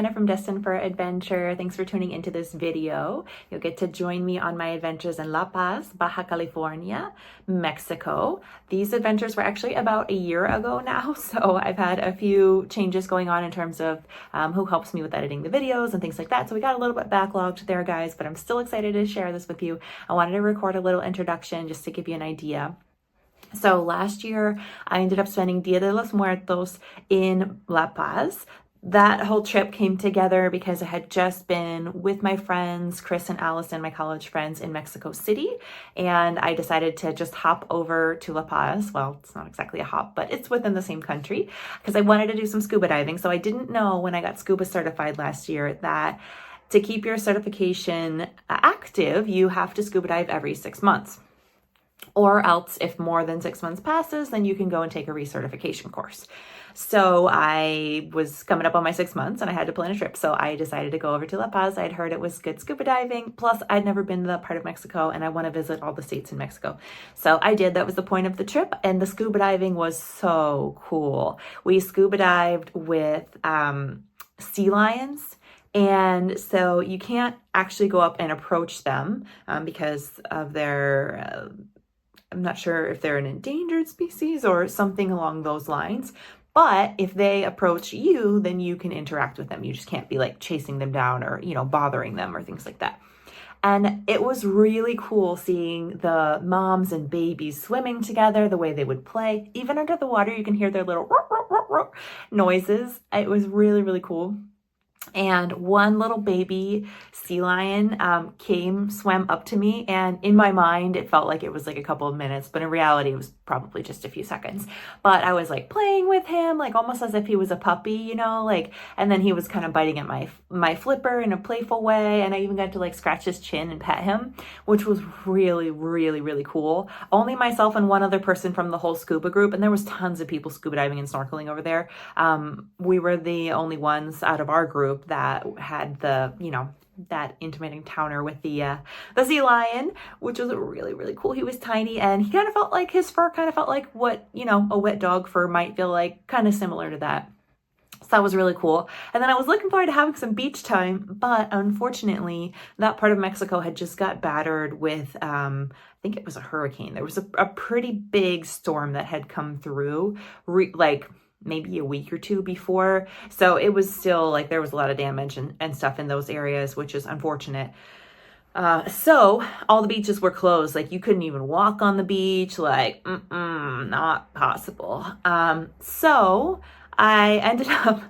Anna from Destined for Adventure. Thanks for tuning into this video. You'll get to join me on my adventures in La Paz, Baja California, Mexico. These adventures were actually about a year ago now, so I've had a few changes going on in terms of who helps me with editing the videos and things like that. So we got a little bit backlogged there, guys, but I'm still excited to share this with you. I wanted to record a little introduction just to give you an idea. So last year, I ended up spending Dia de los Muertos in La Paz. That whole trip came together because I had just been with my friends, Chris and Allison, my college friends in Mexico City, and I decided to just hop over to La Paz. Well, it's not exactly a hop, but it's within the same country because I wanted to do some scuba diving. So I didn't know when I got scuba certified last year that to keep your certification active, you have to scuba dive every 6 months. Or else, if more than 6 months passes, then you can go and take a recertification course. So I was coming up on my 6 months and I had to plan a trip. So I decided to go over to La Paz. I'd heard it was good scuba diving. Plus, I'd never been to that part of Mexico and I want to visit all the states in Mexico. So I did. That was the point of the trip. And the scuba diving was so cool. We scuba dived with sea lions. And so you can't actually go up and approach them because of their... I'm not sure if they're an endangered species or something along those lines, but if they approach you, then you can interact with them. You just can't be like chasing them down or, bothering them or things like that. And it was really cool seeing the moms and babies swimming together, the way they would play. Even under the water, you can hear their little noises. It was really, really cool. And one little baby sea lion swam up to me, and in my mind it felt like it was like a couple of minutes, but in reality it was probably just a few seconds. But I was like playing with him, like almost as if he was a puppy, and then he was kind of biting at my flipper in a playful way, and I even got to like scratch his chin and pet him, which was really, really, really cool. Only myself and one other person from the whole scuba group, and there was tons of people scuba diving and snorkeling over there. We were the only ones out of our group that had the, that intimate encounter with the sea lion, which was really, really cool. He was tiny and he kind of felt like his fur kind of felt like what, a wet dog fur might feel like, kind of similar to that. So that was really cool. And then I was looking forward to having some beach time, but unfortunately that part of Mexico had just got battered with, I think it was a hurricane. There was a pretty big storm that had come through, maybe a week or two before. So it was still like there was a lot of damage and stuff in those areas, which is unfortunate. So all the beaches were closed. Like you couldn't even walk on the beach, not possible. So I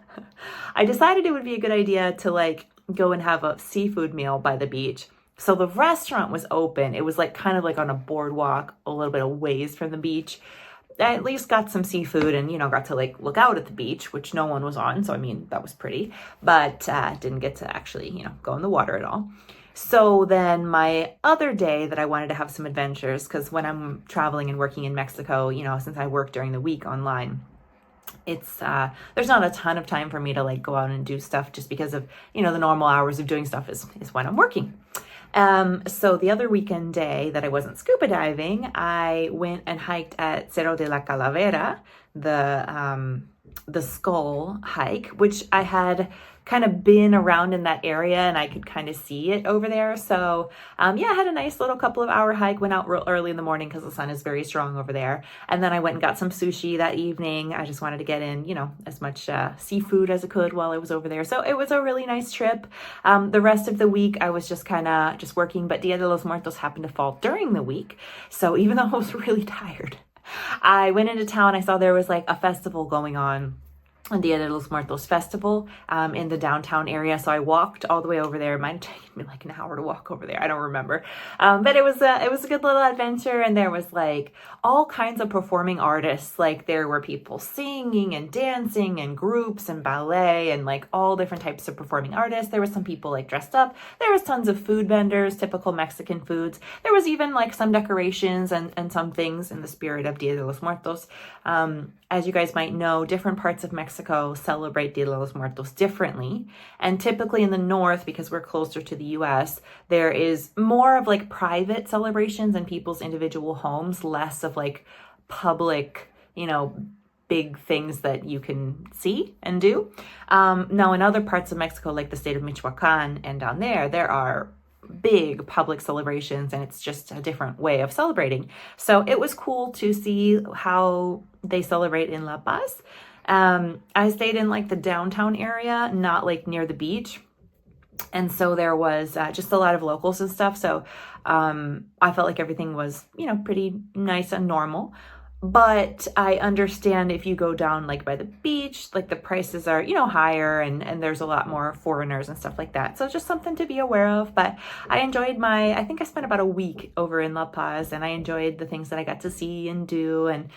decided it would be a good idea to go and have a seafood meal by the beach. So the restaurant was open. It was kind of on a boardwalk, a little bit of ways from the beach. I at least got some seafood and, got to look out at the beach, which no one was on. So, that was pretty, but didn't get to actually, go in the water at all. So then my other day that I wanted to have some adventures, because when I'm traveling and working in Mexico, since I work during the week online, it's there's not a ton of time for me to go out and do stuff just because of, the normal hours of doing stuff is when I'm working. So the other weekend day that I wasn't scuba diving, I went and hiked at Cerro de la Calavera, the skull hike, which I had kind of been around in that area and I could kind of see it over there. So, I had a nice little couple of hour hike, went out real early in the morning because the sun is very strong over there. And then I went and got some sushi that evening. I just wanted to get in, as much seafood as I could while I was over there. So it was a really nice trip. The rest of the week I was just kind of just working, but Dia de los Muertos happened to fall during the week. So even though I was really tired, I went into town. I saw there was a festival going on, Dia de los Muertos festival in the downtown area. So I walked all the way over there. It might have taken me an hour to walk over there. I don't remember. But it was a good little adventure. And there was all kinds of performing artists. There were people singing and dancing and groups and ballet and all different types of performing artists. There was some people dressed up. There was tons of food vendors, typical Mexican foods. There was even some decorations and some things in the spirit of Dia de los Muertos. As you guys might know, different parts of Mexico celebrate Dia de los Muertos differently. And typically in the north, because we're closer to the US, there is more of private celebrations in people's individual homes, less of public, big things that you can see and do. Now in other parts of Mexico, like the state of Michoacan and down there are big public celebrations, and it's just a different way of celebrating. So it was cool to see how they celebrate in La Paz. I stayed in like the downtown area, not like near the beach. And so there was just a lot of locals and stuff. So I felt like everything was, pretty nice and normal. But I understand if you go down like by the beach, like the prices are, higher, and there's a lot more foreigners and stuff like that. So just something to be aware of. But I enjoyed I think I spent about a week over in La Paz, and I enjoyed the things that I got to see and do. And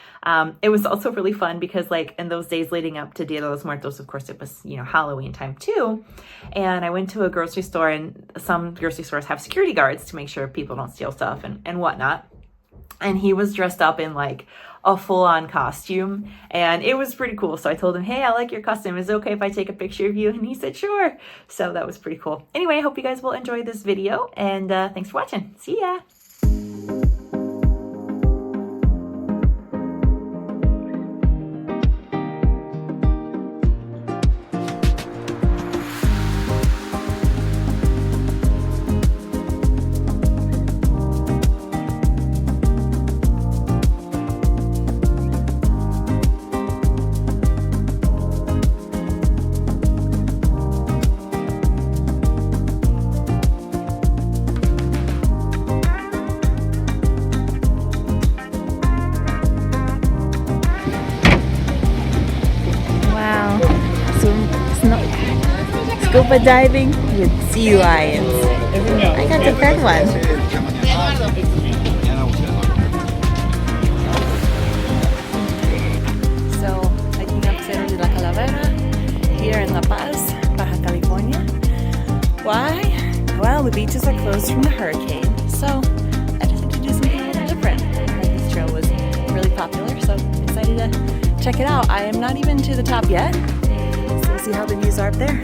it was also really fun because like in those days leading up to Dia de los Muertos, of course, it was, Halloween time too. And I went to a grocery store, and some grocery stores have security guards to make sure people don't steal stuff and whatnot. And he was dressed up in like a full-on costume, and it was pretty cool. So I told him, hey, I like your costume. Is it okay if I take a picture of you? And he said, sure. So that was pretty cool. Anyway, I hope you guys will enjoy this video, and thanks for watching. See ya. Scuba diving with sea lions. I got to pet one. So, hiking up Cerro de la Calavera here in La Paz, Baja California. Why? Well, the beaches are closed from the hurricane, so I decided to do something a little different. I heard this trail was really popular, so I decided to check it out. I am not even to the top yet, so we'll see how the views are up there.